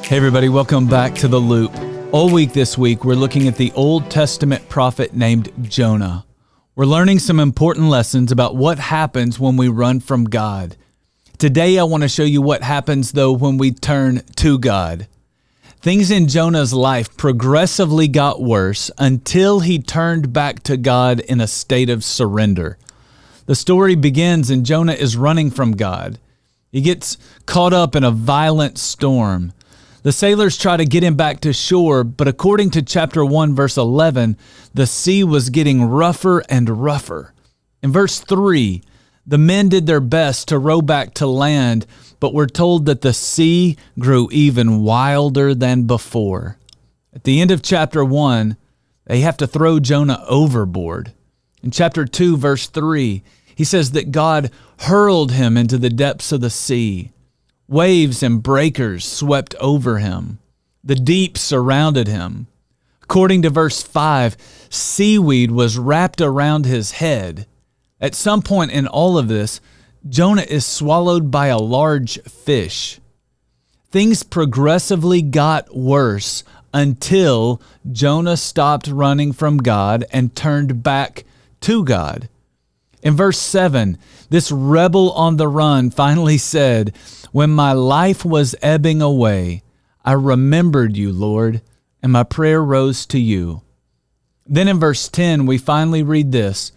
Hey everybody, welcome back to The Loop. All week this week, we're looking at the Old Testament prophet named Jonah. We're learning some important lessons about what happens when we run from God. Today, I want to show you what happens, though, when we turn to God. Things in Jonah's life progressively got worse until he turned back to God in a state of surrender. The story begins and Jonah is running from God. He gets caught up in a violent storm. The sailors try to get him back to shore, but according to chapter 1, verse 11, the sea was getting rougher and rougher. In verse 3, the men did their best to row back to land, but we're told that the sea grew even wilder than before. At the end of chapter 1, they have to throw Jonah overboard. In chapter 2, verse 3, he says that God hurled him into the depths of the sea. Waves and breakers swept over him. The deep surrounded him. According to verse 5, seaweed was wrapped around his head. At some point in all of this, Jonah is swallowed by a large fish. Things progressively got worse until Jonah stopped running from God and turned back to God. In verse 7, this rebel on the run finally said, "When my life was ebbing away, I remembered you, Lord, and my prayer rose to you." Then in verse 10, we finally read this,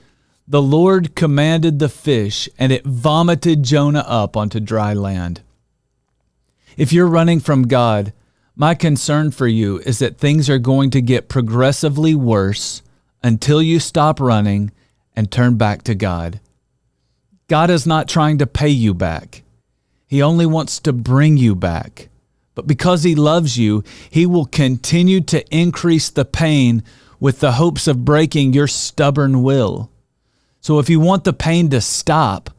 "The Lord commanded the fish, and it vomited Jonah up onto dry land." If you're running from God, my concern for you is that things are going to get progressively worse until you stop running and turn back to God. God is not trying to pay you back. He only wants to bring you back. But because He loves you, He will continue to increase the pain with the hopes of breaking your stubborn will. So if you want the pain to stop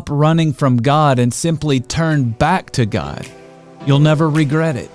running from God and simply turn back to God. You'll never regret it.